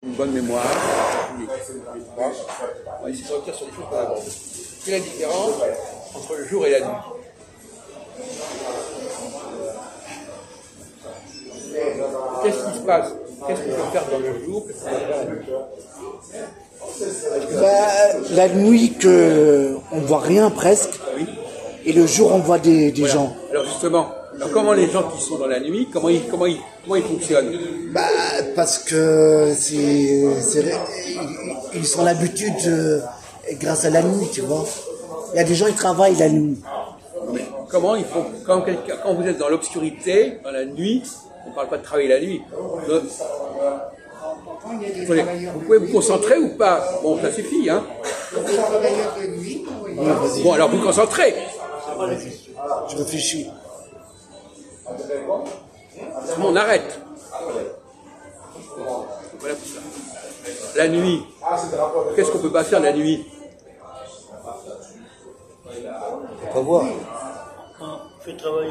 une bonne mémoire, les trois. On va essayer de revenir sur les choses qu'on aborde. Quelle est la différence entre le jour et la nuit? Qu'est-ce qui se passe? Qu'est-ce qu'on peut faire dans le jour? Qu'est-ce qu'on peut faire la nuit? La nuit, on voit rien presque, Oui. et le jour, on voit des Voilà. gens. Alors justement, comment les gens qui sont dans la nuit, comment ils fonctionnent? Parce que ils ont l'habitude grâce à la nuit, tu vois. Il y a des gens qui travaillent la nuit. Mais comment ils font quand vous êtes dans l'obscurité, dans la nuit, on ne parle pas de travailler la nuit. Vous pouvez vous concentrer ou pas? Bon, ça suffit, hein. Bon, alors vous concentrez. Je réfléchis. On arrête. Voilà pour ça. La nuit. Qu'est-ce qu'on peut pas faire la nuit? On peut pas voir.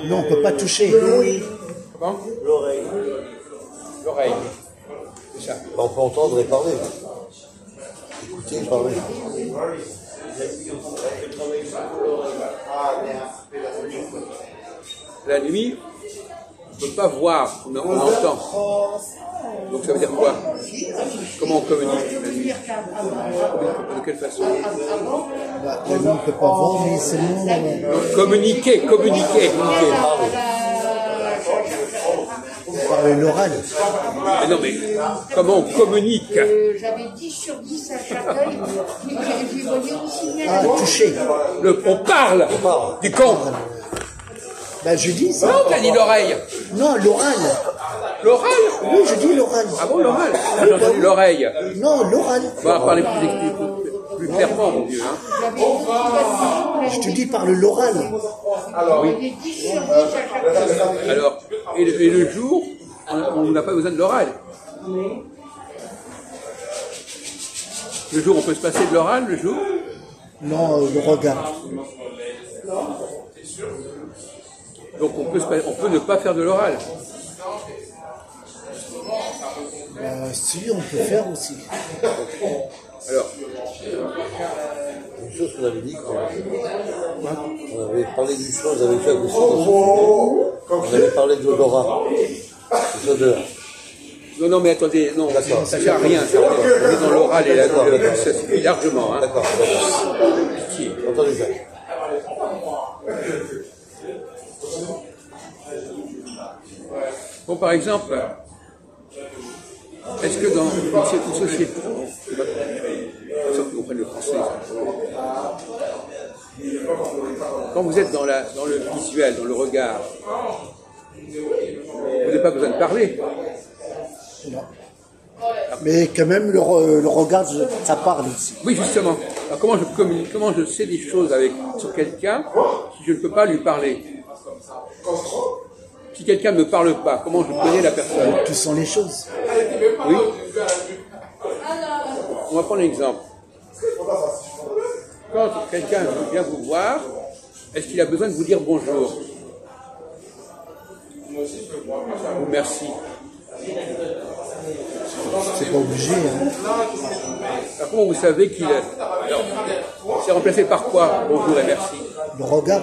Non, on peut pas toucher. Comment? L'oreille. L'oreille. C'est ça. On peut entendre et parler. Écouter et parler. La nuit, on ne peut pas voir, on entend. Donc ça veut dire quoi? Comment on communique la nuit? De quelle façon? La nuit, on peut pas voir, mais seulement... Communiquer. par l'oral. Mais non, mais comment on communique? J'avais 10 sur 10 à Châteuil, j'ai volé aussi bien. Ah, toucher. On parle. Du con. Je dis ça. Non, t'as dit l'oreille. Non, l'oral. L'oral? Oui, je dis l'oral. Ah bon, l'oral? J'ai entendu l'oreille. Non, l'oral. On va parler plus clairement, mon Dieu. Hein. Je te dis par l'oral. J'avais 10 sur 10 à Châteuil. Alors, et le jour, on n'a pas besoin de l'oral. Le jour, on peut se passer de l'oral, le jour? Non, le regard. Donc on peut ne pas faire de l'oral. Si, on peut faire aussi. Alors, Une chose qu'on avait dit quand on avait parlé d'une chose avec Jacques aussi. On avait parlé de l'odorat. Des odeurs. non, mais attendez, non, D'accord. ça ne sert à rien. Ça. On est dans l'oral et la D'accord. ça suffit largement. Hein. D'accord. Pitié. Entendez Jacques. Bon, par exemple, est-ce que dans une société, sauf qu'on comprenne le français, quand vous êtes dans le visuel, dans le regard, vous n'avez pas besoin de parler. Non. Mais quand même, le regard, ça parle aussi. Oui, justement. Alors, comment je communique, comment je sais des choses sur quelqu'un si je ne peux pas lui parler? Si quelqu'un ne me parle pas, comment je connais la personne? Tu sens les choses. Oui. On va prendre un exemple. Quand quelqu'un vient vous voir, est-ce qu'il a besoin de vous dire bonjour? Ou merci? C'est pas obligé. Hein. Alors, comment vous savez qu'il est... Alors, c'est remplacé par quoi? Bonjour et merci. Le regard.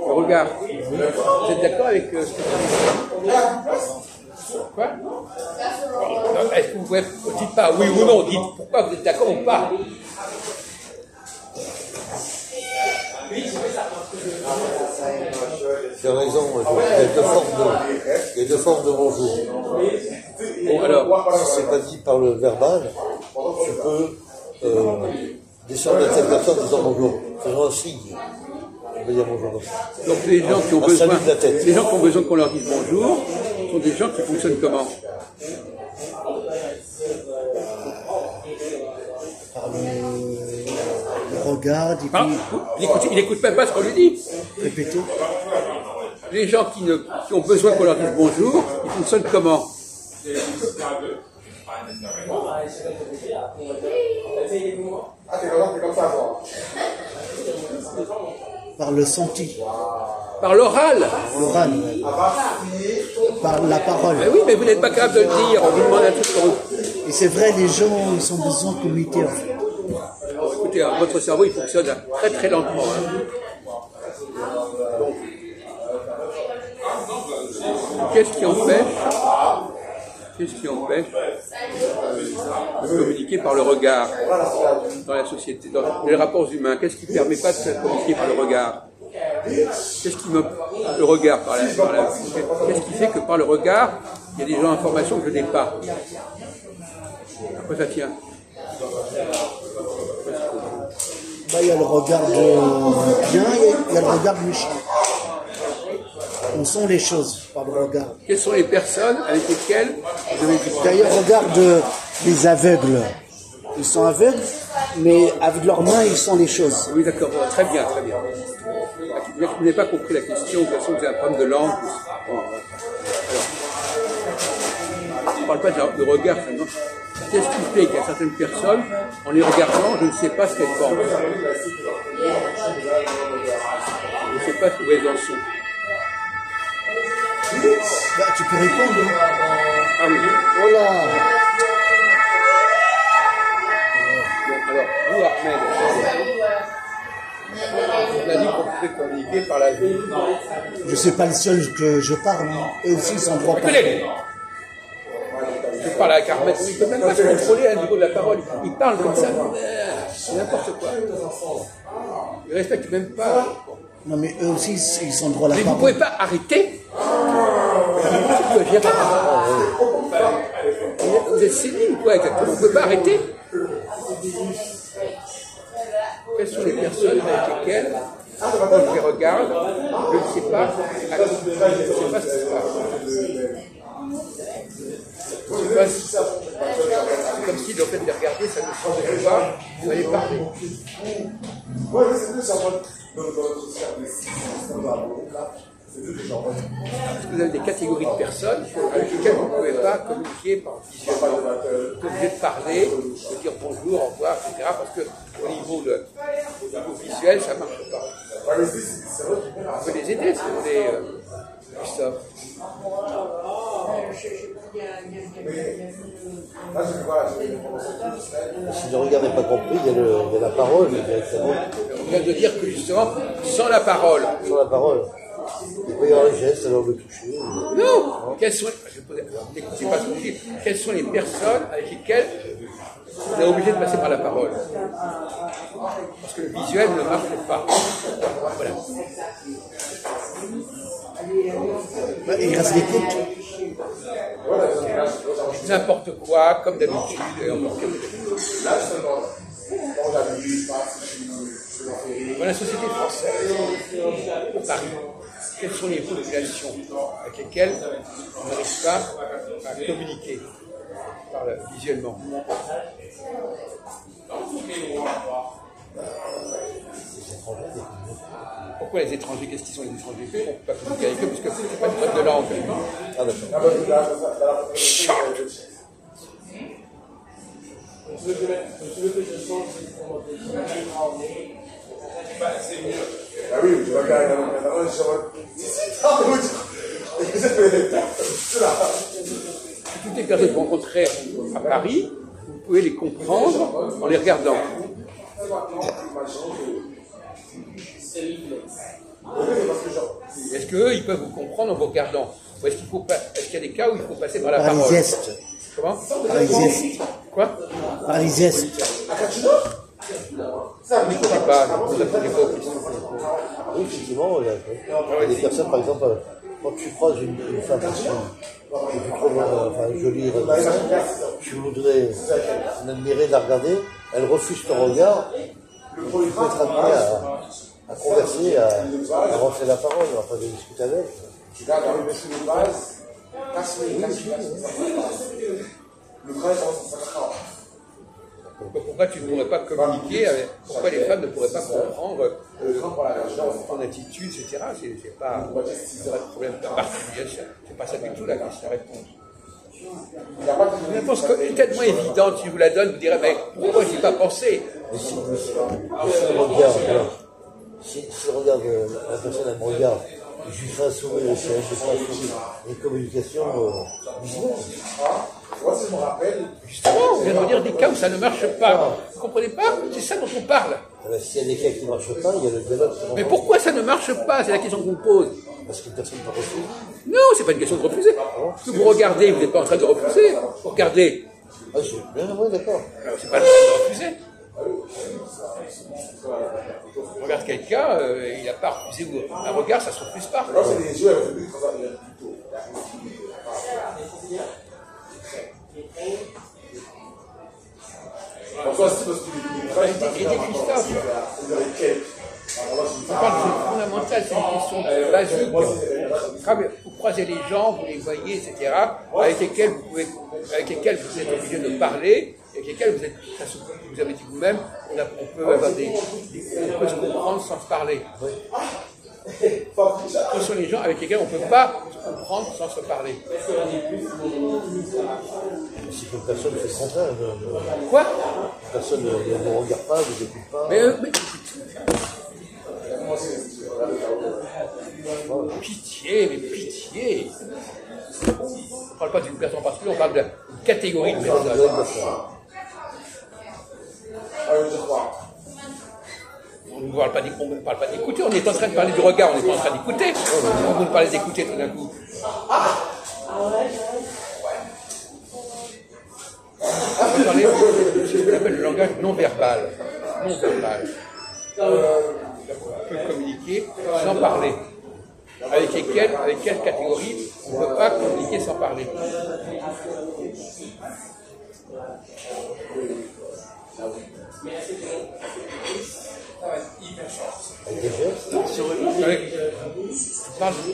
Le regard. Vous êtes d'accord avec ce que tu dis? Quoi? Est-ce que vous pouvez... Dites pas oui ou non, dites pourquoi vous êtes d'accord ou pas. Tu as raison, il y a deux formes de bonjour. Bon, alors, Si c'est pas dit par le verbal, tu peux descendre la tête personne en disant bonjour. Faisons un signe. On va dire bonjour. donc les gens qui ont Un besoin... salut de la tête. Les gens qui ont besoin qu'on leur dise bonjour sont des gens qui fonctionnent comment? Par le regard, et Hein? puis Il n'écoute même pas ce qu'on lui dit. répéter. Les gens qui ont besoin qu'on leur dise bonjour, ils fonctionnent comment? Par le senti. Par l'oral. L'oral. Par la parole. Mais oui, mais vous n'êtes pas capable de le dire. On vous demande un truc pour vous. Et c'est vrai, les gens, ils ont besoin de communiquer, en fait. Écoutez, hein, votre cerveau, il fonctionne très très lentement. Hein. Donc, qu'est-ce qui empêche de communiquer par le regard dans la société, dans les rapports humains? Qu'est-ce qui ne permet pas de se communiquer par le regard? Qu'est-ce qui me... Le regard qu'est-ce qui fait que par le regard, il y a des gens d'informations que je n'ai pas? Après ça tient. Là, il y a le regard de bien, il y a le regard de méchant. On sent les choses par le regard. Quelles sont les personnes avec lesquelles vous avez discuté? D'ailleurs, regarde les aveugles. Ils sont aveugles, mais avec leurs mains, ils sentent les choses. Oui, d'accord, très bien, très bien. Vous n'avez pas compris la question, de toute façon, vous avez un problème de langue. Bon, alors, on ne parle pas de regard, seulement. Qu'est-ce qui fait qu'il y a certaines personnes, en les regardant, je ne sais pas ce qu'elles pensent. Je ne sais pas où elles en sont. Bah, tu peux répondre. Ah oui. Oh là. Alors, vous, Ahmed, on a dit qu'on pouvait communiquer par la vie. Je ne sais pas le seul que je parle. Hein. Eux aussi, ils sont droits par Je parle avec Ahmed, il ne peut même pas se contrôler à niveau de la parole. Il parle comme ça, c'est n'importe quoi. Il ne respecte même pas. Non, mais eux aussi, ils sont droits à la Mais parole. vous ne pouvez pas arrêter. Vous êtes sénile ou quoi exactement? Vous ne pouvez pas arrêter. Quelles sont les personnes avec lesquelles, quand je les regarde, je ne sais pas, ce qui se passe. C'est comme si le fait de les regarder, ça ne changeait pas, vous allez parler. Parce que vous avez des catégories de personnes avec lesquelles vous ne pouvez pas communiquer visuellement. Vous êtes obligé de parler, de dire bonjour, au revoir, etc. Parce qu'au niveau visuel, ça ne marche pas. Vous pouvez les aider si vous voulez, Christophe. Si le regard n'est pas compris, il y a la parole directement. On vient de dire que justement, sans la parole. Sans la parole. Il peut y avoir les gestes, alors le toucher. Non. Quelles sont, n'écoutez pas ce que je dis. Quelles sont les personnes avec lesquelles vous êtes obligé de passer par la parole? Parce que le visuel ne marche pas. Voilà. Bah, il reste l'écoute. N'importe quoi, comme d'habitude. Dans la société française, à Paris, quelles sont les populations avec lesquelles on n'arrive pas à communiquer visuellement? Pourquoi les étrangers? Qu'est-ce qu'ils sont les étrangers? On ne peut pas communiquer avec eux parce que c'est pas une preuve de langue. Ah d'accord. Ah oui, je vois carrément la parole sur Toutes les personnes que vous rencontrez à Paris, vous pouvez les comprendre en les regardant. Est-ce qu'eux, ils peuvent vous comprendre en vous regardant? Ou est-ce qu'il y a des cas où il faut passer par la Par parole? les gestes. Comment? Par les gestes. Quoi? Par les gestes. N'écoutez pas, ne vous attendez pas aux questions. Oui, effectivement, il y a des personnes, par exemple, quand tu croises une femme que tu trouves jolie, tu voudrais l'admirer, la regarder, elle refuse ton regard, tu peux être amené à converser, à avancer la parole, enfin de discuter avec. Pourquoi tu ne pourrais pas communiquer avec... Pourquoi les femmes ne pourraient pas comprendre ton attitude, etc. C'est pas de problème particulier. C'est pas ça du tout la réponse. Une réponse peut-être moins évidente, si je vous la donne, vous direz, mais pourquoi j'y ai pas pensé? Si le regard, la personne elle me regarde, Je lui ferai un sourire aussi, je ferai un sourire. Une communication visuelle. Moi, si je me rappelle, Justement, on vient de me dire des cas où ça ne marche pas. Vous comprenez pas? C'est ça dont on parle. S'il y a des cas qui ne marchent pas, il y a le dialogue. Mais pourquoi ça ne marche pas? C'est la question qu'on pose. Parce qu'une personne ne refuse. Non, c'est pas une question de refuser. Ce que vous regardez, vous n'êtes pas en train de refuser. Vous regardez. Ah, je suis bien, oui, d'accord. Alors, c'est pas le temps de refuser. On regarde quelqu'un, il n'a pas refusé un regard, ça ne se refuse pas. alors c'est des yeux avec lui, ça vient plutôt. Pourquoi c'est parce qu'il est Christophe, vous avez quel on parle de choses fondamentales, c'est une question de basique. Vous croisez les gens, vous les voyez, etc., avec lesquels vous êtes obligé de parler, avec lesquels vous avez dit vous-même, on peut se comprendre sans se parler. Ce sont les gens avec lesquels on ne peut pas se comprendre sans se parler. Si une personne fait le contraire, Quoi? personne ne vous regarde pas, ne vous écoute pas. Mais pitié, mais pitié. On ne parle pas d'une personne en particulier, on parle d'une catégorie de personnes. On ne parle pas d'écouter, on est en train de parler du regard, on n'est pas en train d'écouter. Vous parlez d'écouter tout d'un coup. On va parler de ce qu'on appelle le langage non verbal. Non verbal. On peut communiquer sans parler. Avec quelle catégorie on ne peut pas communiquer sans parler?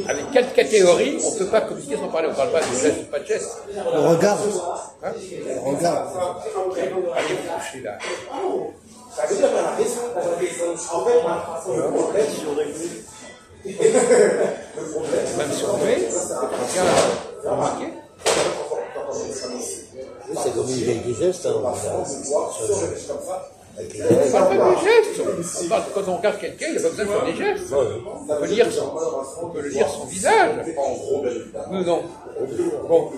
Avec quelle catégorie on ne peut pas communiquer sans parler? On ne parle pas de gestes, pas de gestes. Le regard. Hein? Le regard. Allez vous coucher là. Ça veut dire qu'à la raison, en fait, le problème sur Même si on met, bien communiquer. Oui, c'est comme avec des gestes. Hein, On ne parle pas de gestes. On parle, quand on regarde quelqu'un, il n'a pas besoin de faire des gestes. On peut le lire son visage. Nous, non. Bon.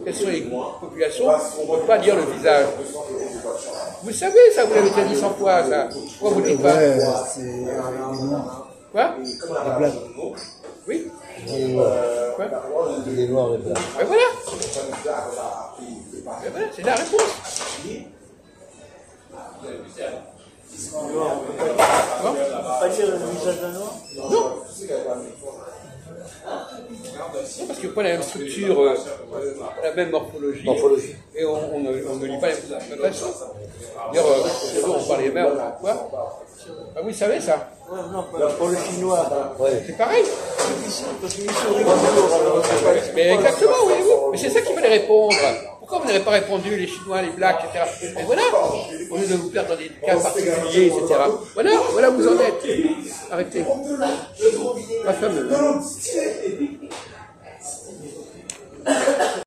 Quelles sont les populations on ne peut pas lire le visage? Vous savez, ça, vous l'avez déjà dit 100 fois, ça. Pourquoi vous ne dites pas? Ouais, c'est les noirs. Quoi? Les blancs. Oui? Il est noir. Quoi? Il est noir, les blancs. Ben voilà. Ben voilà, c'est la réponse. Pas dire le visage d'un noir? Non. Non, parce que pas la même structure, la même morphologie, et on ne lit pas la même façon. D'ailleurs, on parle les mains, on quoi? Ah, vous savez ça? Ouais, non, pour le chinois. C'est pareil. Parce qu'il sourit toujours. Mais exactement, voyez-vous. Mais c'est ça qu'il fallait répondre. Pourquoi vous n'avez pas répondu, les Chinois, les Blacks, etc. Mais voilà, au lieu de vous perdre dans des cas particuliers, etc. Voilà où vous en êtes. Arrêtez. Ma femme.